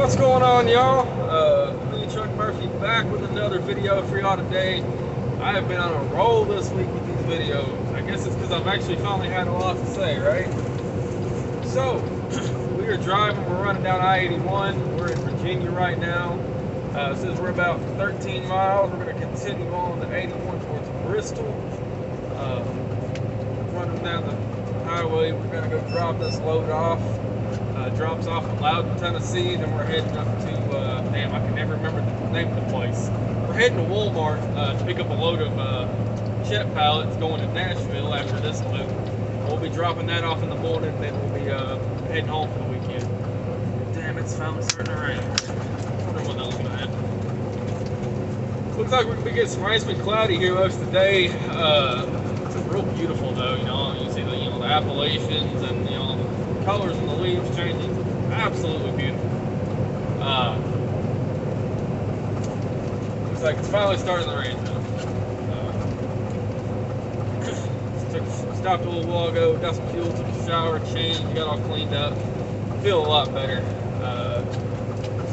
What's going on, y'all? Me, Chuck Murphy, back with another video for y'all today. I have been on a roll this week with these videos. I guess it's because I've actually finally had a lot to say, right? So, we are driving, we're running down I-81. We're in Virginia right now. It says we're about 13 miles. We're going to continue on the 81 towards Bristol. Running down the highway, we're going to go drop this load off. Drops off in Loudon, Tennessee. Then we're heading up to, damn, I can never remember the name of the place. We're heading to Walmart to pick up a load of Chet pallets going to Nashville after this load. We'll be dropping that off in the morning, then we'll be heading home for the weekend. Damn, it's finally starting to rain. I wonder when that was going to happen. Looks like we get some nice and cloudy here most of the day. It's real beautiful though, you know. You see the the Appalachians and colors in the leaves changing. Absolutely beautiful. Looks like it's finally starting to rain now. Stopped a little while ago, got some fuel, took a shower, changed, got all cleaned up. I feel a lot better.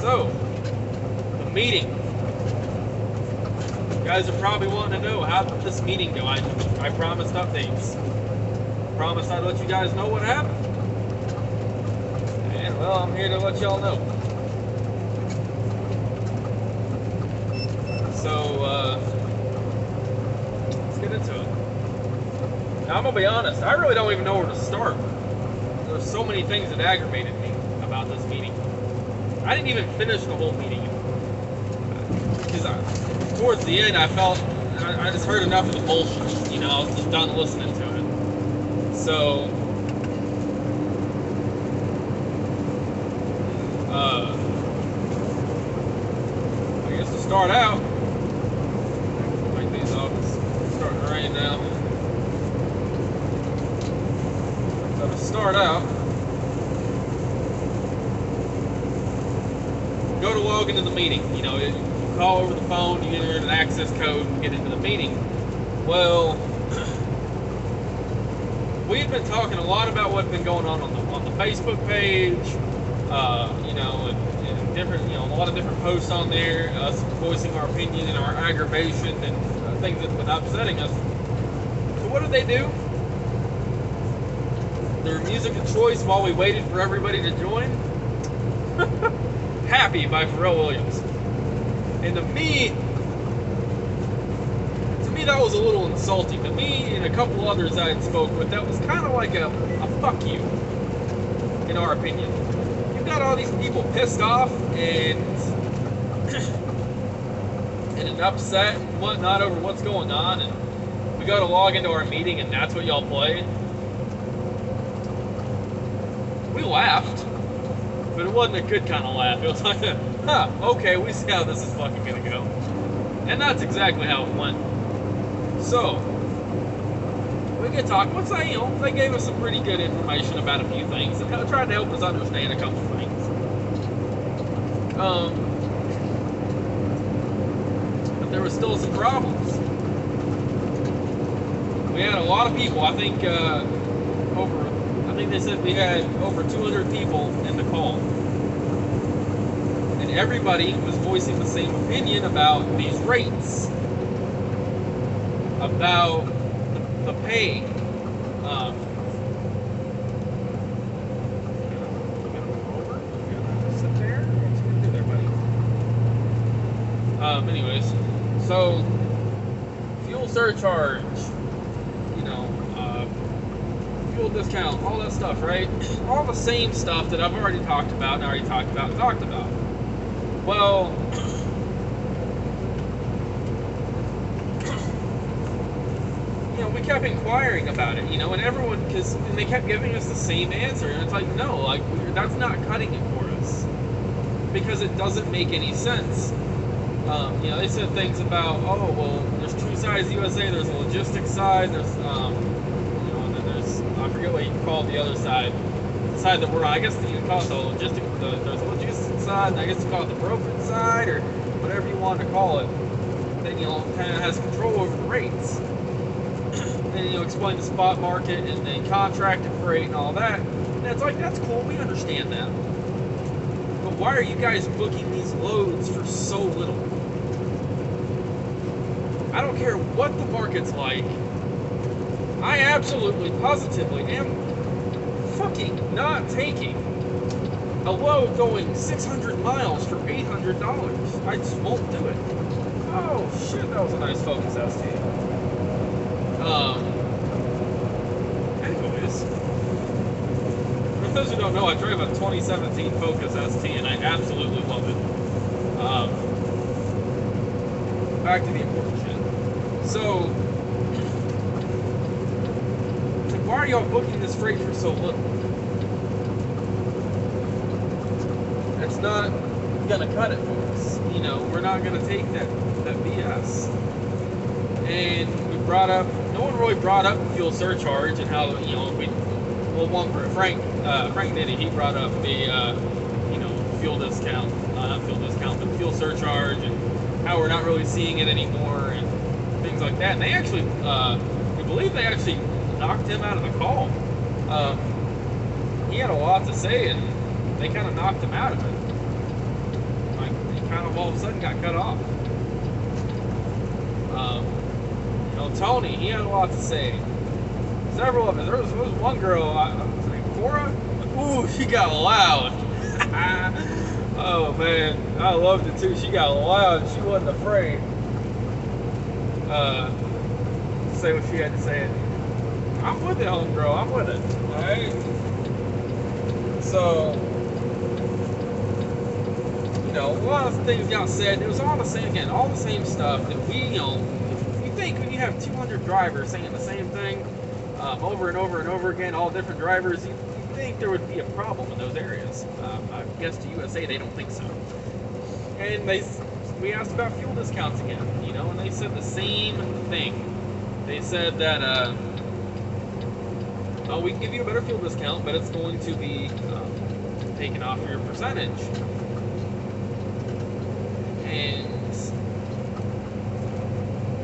So, the meeting. You guys are probably wanting to know, how did this meeting go? I promised updates. Promised I'd let you guys know what happened. And well, I'm here to let y'all know. So, let's get into it. Now, I'm gonna be honest, I really don't even know where to start. There's so many things that aggravated me about this meeting. I didn't even finish the whole meeting. Because towards the end, I felt, I just heard enough of the bullshit. I was just done listening to it. So, I guess to start out, take these off, it's starting to rain now. So to start out, go to log into the meeting. You call over the phone, you enter an access code, and get into the meeting. Well, we've been talking a lot about what's been going on the Facebook page, and different, a lot of different posts on there, us voicing our opinion and our aggravation and things that have been upsetting us. So what did they do? Their music of choice while we waited for everybody to join. Happy by Pharrell Williams. And to me, that was a little insulting. To me and a couple others I had spoke with, that was kind of like a fuck you, in our opinion. You've got all these people pissed off and upset and whatnot over what's going on, and we go to log into our meeting and that's what y'all play. We laughed, but it wasn't a good kind of laugh. It was like, okay, we see how this is fucking gonna go. And that's exactly how it went. So, we get talking. They gave us some pretty good information about a few things and tried to help us understand a couple things. But there were still some problems. We had a lot of people. I think they said we had over 200 people in the call. And everybody was voicing the same opinion about these rates. About the pay. Sit there. What you gonna do there, buddy? Anyways, so fuel surcharge, fuel discount, all that stuff, right? All the same stuff that I've already talked about and talked about. Well, we kept inquiring about it, and everyone, and they kept giving us the same answer, and it's like, no, that's not cutting it for us, because it doesn't make any sense. They said things about, oh, well, there's two sides of USA, there's a logistics side, there's, and then there's, I forget what you call the other side, the side that we're on. I guess you call it there's a logistics side, and I guess you call it the brokerage side, or whatever you want to call it, that, kind of has control over the rates. And explain the spot market and then contracted freight and all that. And it's like, that's cool, we understand that. But why are you guys booking these loads for so little? I don't care what the market's like. I absolutely, positively am fucking not taking a load going 600 miles for $800. I just won't do it. Oh shit, that was a nice Focus ST. Anyways, for those who don't know, I drive a 2017 Focus ST and I absolutely love it. Back to the important shit. So, why are y'all booking this freight for so little? It's not gonna cut it for us. You know, we're not gonna take that BS. And we brought up, no one really brought up fuel surcharge and how, you know, Frank did it. He brought up the, you know, fuel discount, not fuel discount, but fuel surcharge and how we're not really seeing it anymore and things like that. And they actually, we believe they actually knocked him out of the call. He had a lot to say and they kind of knocked him out of it. Like, he kind of all of a sudden got cut off. You know, Tony, he had a lot to say. Several of us. There was one girl, was her name Cora? Ooh, she got loud. Oh man, I loved it too. She got loud. She wasn't afraid. Say what she had to say. I'm with it, homegirl. I'm with it. Alright? So, you know, a lot of things got said. It was all the same, again, all the same stuff that we, you know, if you think when you have 200 drivers saying the same thing over and over and over again, all different drivers, you think there would be a problem in those areas. I guess to USA, they don't think so. And we asked about fuel discounts again, you know, and they said the same thing. They said that, we can give you a better fuel discount, but it's going to be taken off your percentage. And,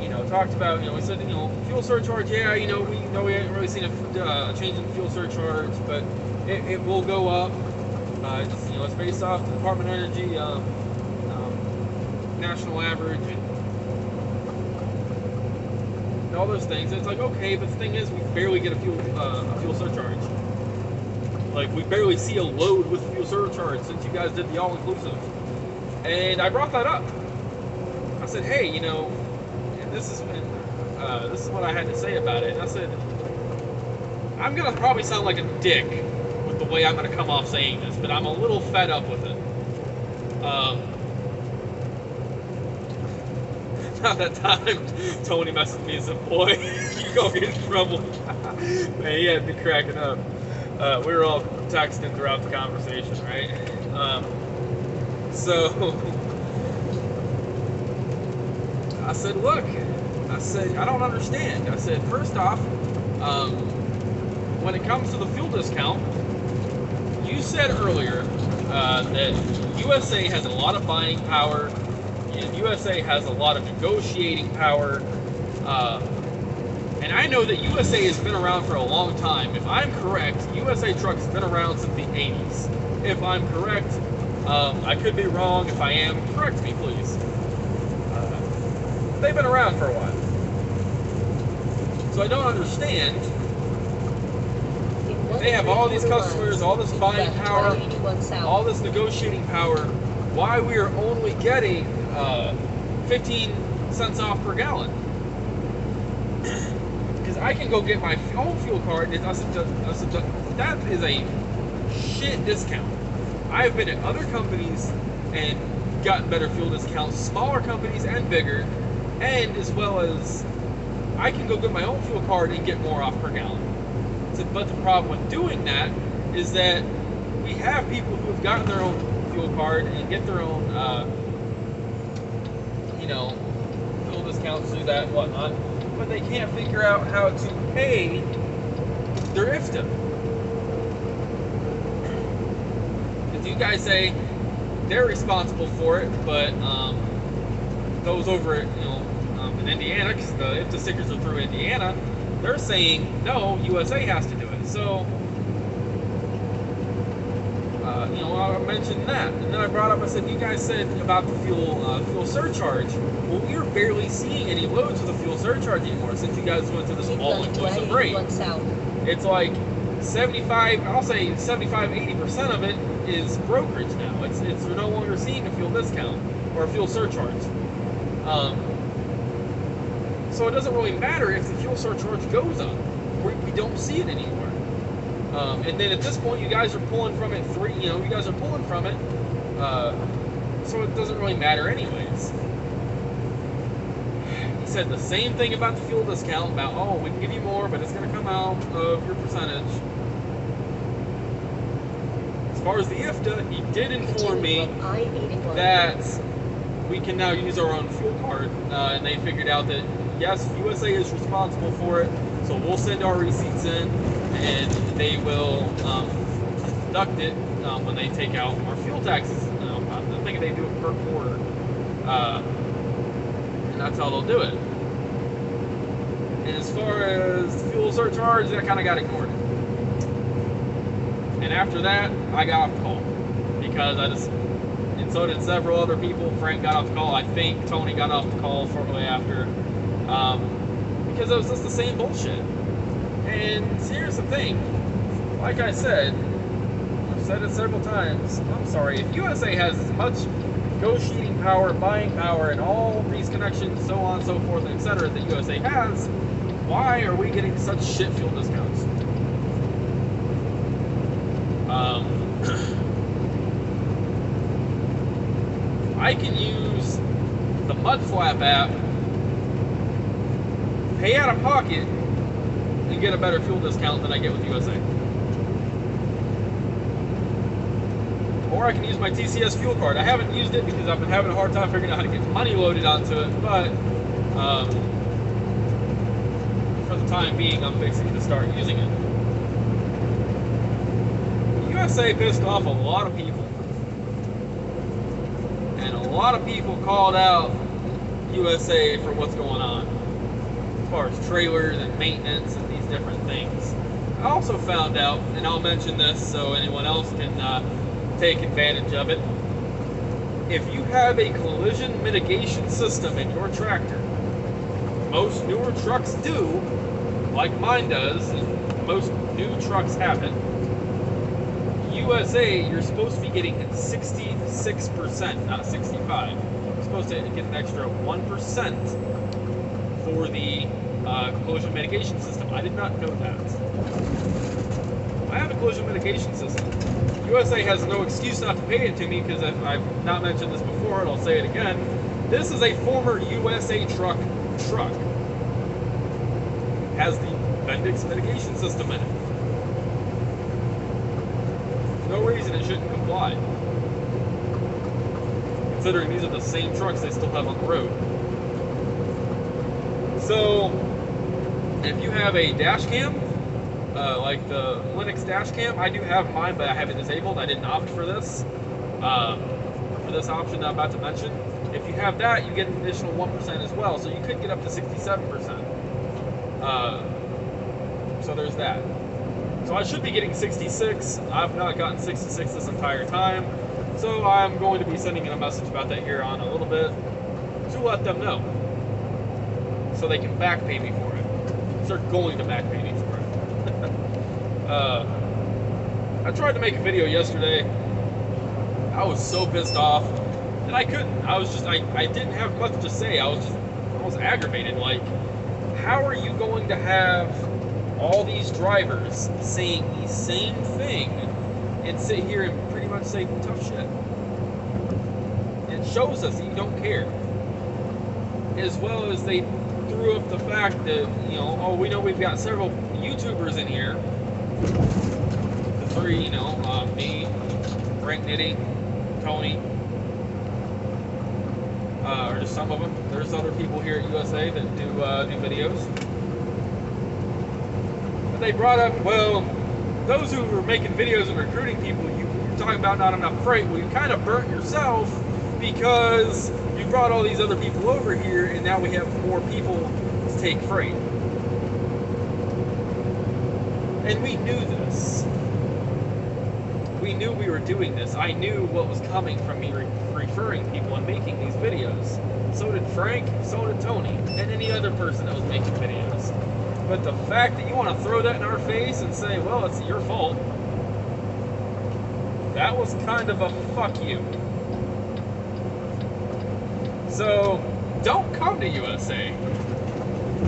you know, talked about, you know, we said, you know, fuel surcharge, yeah, you know, we haven't really seen a change in fuel surcharge, but it will go up. It's, you know, it's based off the Department of Energy national average and all those things. And it's like, okay, but the thing is, we barely get a fuel surcharge. Like, we barely see a load with fuel surcharge since you guys did the all-inclusive. And I brought that up. I said, hey, you know, and this is what I had to say about it. And I said, I'm gonna probably sound like a dick with the way I'm gonna come off saying this, but I'm a little fed up with it. Not that time Tony messaged me and said, boy, you're gonna get in trouble. Man, he had me cracking up. We were all texting throughout the conversation, right? So I said, look, I don't understand. I said, first off, when it comes to the fuel discount, you said earlier that USA has a lot of buying power. And USA has a lot of negotiating power, and I know that USA has been around for a long time. If I'm correct, USA Trucks has been around since the 80s. If I'm correct, I could be wrong. If I am, correct me, please. They've been around for a while. So I don't understand. They have all these customers, all this buying power, all this negotiating power. Why we are only getting 15 cents off per gallon? Because I can go get my own fuel card. That is a shit discount. I've been at other companies and gotten better fuel discounts, smaller companies and bigger, and as well as I can go get my own fuel card and get more off per gallon. But the problem with doing that is that we have people who have gotten their own fuel card and get their own, you know, fuel discounts through that and whatnot, but they can't figure out how to pay their IFTA. Because you guys say they're responsible for it, but those over at, you know, in Indiana, because the IFTA stickers are through Indiana, they're saying no, USA has to do it. So You know, I mentioned that, and then I brought up. I said, you guys said about the fuel surcharge. Well, we are barely seeing any loads with the fuel surcharge anymore since you guys went to this all-inclusive rate. It's like 75. I'll say 75, 80% of it is brokerage now. It's we're no longer seeing a fuel discount or a fuel surcharge. So it doesn't really matter if the fuel surcharge goes up. We don't see it anymore. And then at this point, you guys are pulling from it you guys are pulling from it. So it doesn't really matter anyways. He said the same thing about the fuel discount, about, oh, we can give you more, but it's going to come out of your percentage. As far as the IFTA, he did inform me that we can now use our own fuel card, and they figured out that, yes, USA is responsible for it, so we'll send our receipts in, and they will deduct it when they take out our fuel taxes. I'm thinking they do it per quarter, and that's how they'll do it. And as far as the fuel surcharge, that kind of got ignored. And after that, I got off the call because and so did several other people. Frank got off the call. I think Tony got off the call shortly after, because it was just the same bullshit. And here's the thing, like I said, I've said it several times, I'm sorry, if USA has as much negotiating power, buying power, and all these connections, so on and so forth, etc., that USA has, why are we getting such shit fuel discounts? I can use the Mudflap app, pay out of pocket, and get a better fuel discount than I get with USA. Or I can use my TCS fuel card. I haven't used it because I've been having a hard time figuring out how to get money loaded onto it, but for the time being, I'm fixing to start using it. USA pissed off a lot of people. And a lot of people called out USA for what's going on as far as trailers and maintenance and these different things. I also found out, and I'll mention this so anyone else can take advantage of it. If you have a collision mitigation system in your tractor, most newer trucks do, like mine does, and most new trucks have it. USA, you're supposed to be getting 66%, not 65. You're supposed to get an extra 1% for the collision mitigation system. I did not know that. I have a collision mitigation system. USA has no excuse not to pay it to me because I've not mentioned this before, and I'll say it again. This is a former USA truck. Has the Bendix mitigation system in it. No reason it shouldn't comply, considering these are the same trucks they still have on the road. So, if you have a dash cam, like the Linux dash cam, I do have mine, but I have it disabled. I didn't opt for this option that I'm about to mention. If you have that, you get an additional 1% as well, so you could get up to 67%. So there's that. So I should be getting 66. I've not gotten 66 this entire time. So I'm going to be sending in a message about that here on a little bit to let them know. So they can back pay me for it. So they're going to back pay me for it. I tried to make a video yesterday. I was so pissed off. And I couldn't. I didn't have much to say. I was aggravated. Like, how are you going to have all these drivers saying the same thing and sit here and pretty much say tough shit? It shows us that you don't care. As well as they threw up the fact that, oh, we know we've got several YouTubers in here. The three, me, Frank Knitting, Tony, or just some of them. There's other people here at USA that do videos. They brought up, well, those who were making videos and recruiting people, you're talking about not enough freight. Well, you kind of burnt yourself because you brought all these other people over here, and now we have more people to take freight. And we knew this. we knew we were doing this. I knew what was coming from me referring people and making these videos. So did Frank, so did Tony, and any other person that was making videos. But the fact that you want to throw that in our face and say, well, it's your fault, that was kind of a fuck you. So, don't come to USA.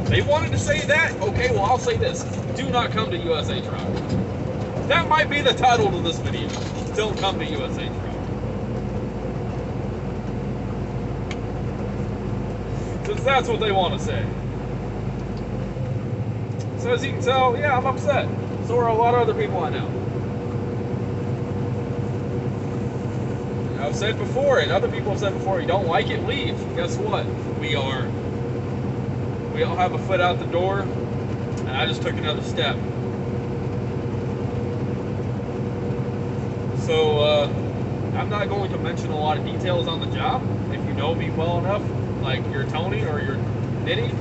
They wanted to say that? Okay, well, I'll say this. Do not come to USA Truck. That might be the title of this video. Don't come to USA Truck. Since that's what they want to say. So as you can tell, yeah, I'm upset. So are a lot of other people I know. I've said before, and other people have said before, you don't like it, leave. Guess what? We all have a foot out the door, and I just took another step. So, I'm not going to mention a lot of details on the job. If you know me well enough, like you're Tony or you're Nitty,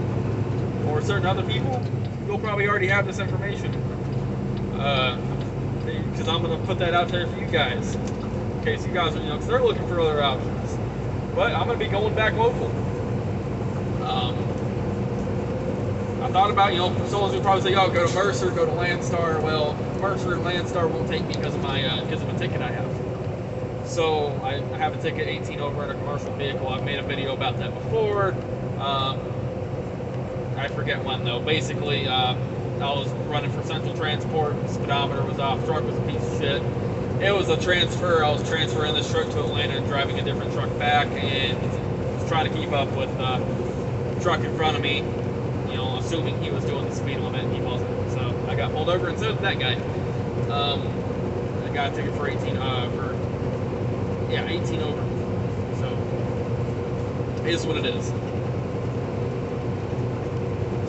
or certain other people, you'll probably already have this information. Because I'm going to put that out there for you guys. In case you guys are, because they're looking for other options. But I'm going to be going back local. I thought about, someone's going to probably say, oh, go to Mercer, go to Landstar. Well, Mercer and Landstar won't take me because of a ticket I have. So I have a ticket 18 over in a commercial vehicle. I've made a video about that before. I forget when though. Basically, I was running for Central Transport. Speedometer was off. Truck was a piece of shit. It was a transfer. I was transferring this truck to Atlanta and driving a different truck back, and was trying to keep up with the truck in front of me. Assuming he was doing the speed limit, and he wasn't. So I got pulled over, and so did that guy. I got a ticket for 18 over. So it is what it is.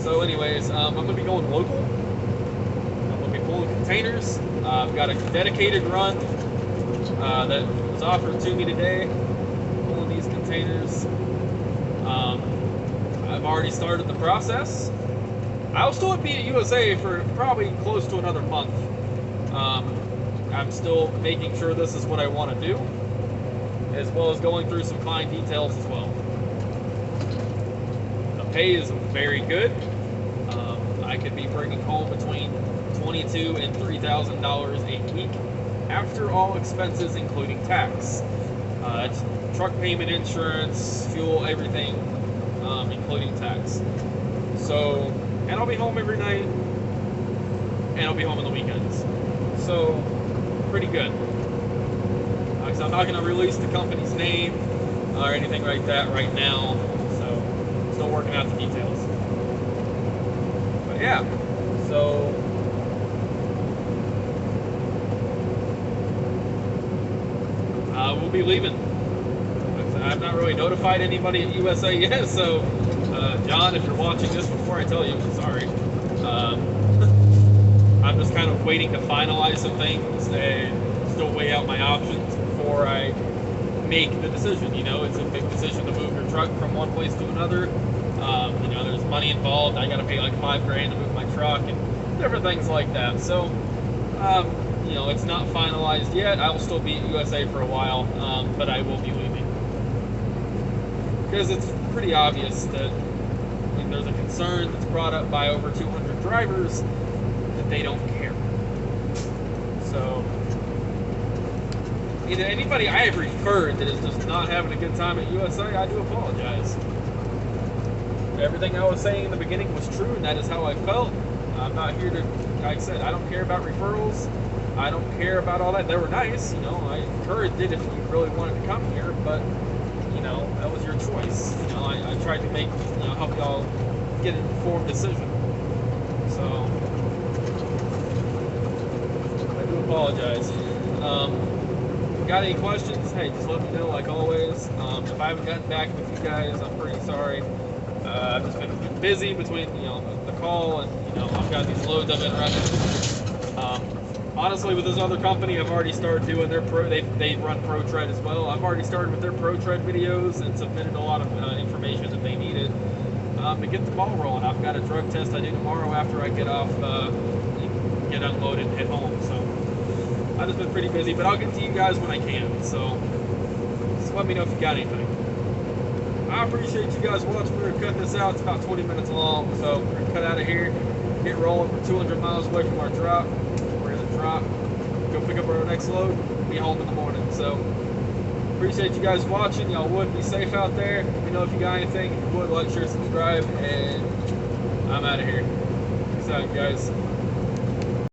So anyways, I'm going to be going local. I'm going to be pulling containers. I've got a dedicated run that was offered to me today, pulling these containers. I've already started the process. I'll still be at USA for probably close to another month. I'm still making sure this is what I want to do, as well as going through some fine details as well. The pay is very good. I could be bringing home between $22,000 and $3,000 a week after all expenses, including tax. It's truck payment, insurance, fuel, everything, including tax. So, and I'll be home every night, and I'll be home on the weekends. So, pretty good. So I'm not going to release the company's name or anything like that right now. So, still working out the details. But yeah, so we'll be leaving. I've not really notified anybody at USA yet, so John, if you're watching this before I tell you, I'm sorry. I'm just kind of waiting to finalize some things and still weigh out my options before I make the decision. It's a big decision to move your truck from one place to another. There's money involved. I got to pay like $5,000 to move my truck and different things like that. So, it's not finalized yet. I will still be at USA for a while, but I will be leaving. Because it's pretty obvious that when there's a concern that's brought up by over 200 drivers, that they don't care. So, anybody I have referred that is just not having a good time at USA, I do apologize. Everything I was saying in the beginning was true, and that is how I felt. I'm not here to, like I said, I don't care about referrals. I don't care about all that. They were nice, I encouraged it if you really wanted to come here, but, that was your choice. I tried to make, help y'all get an informed decision. So, I do apologize. Got any questions? Hey, just let me know, like always. If I haven't gotten back with you guys, I'm pretty sorry. I've just been busy between, the call and, I've got these loads I've been running. Honestly, with this other company, I've already started doing their they run ProTread as well. I've already started with their ProTread videos and submitted a lot of information that they needed to get the ball rolling. I've got a drug test I do tomorrow after I get off, get unloaded and head home. So I've just been pretty busy, but I'll get to you guys when I can. So just let me know if you got anything. I appreciate you guys watching. We're gonna cut this out. It's about 20 minutes long, so we're gonna cut out of here, get rolling. We're 200 miles away from our drop. We're gonna drop, go pick up our next load, be home in the morning. So appreciate you guys watching. Y'all would be safe out there. Let me know if you got anything. If you would, like, share, subscribe, and I'm out of here. Peace out, guys.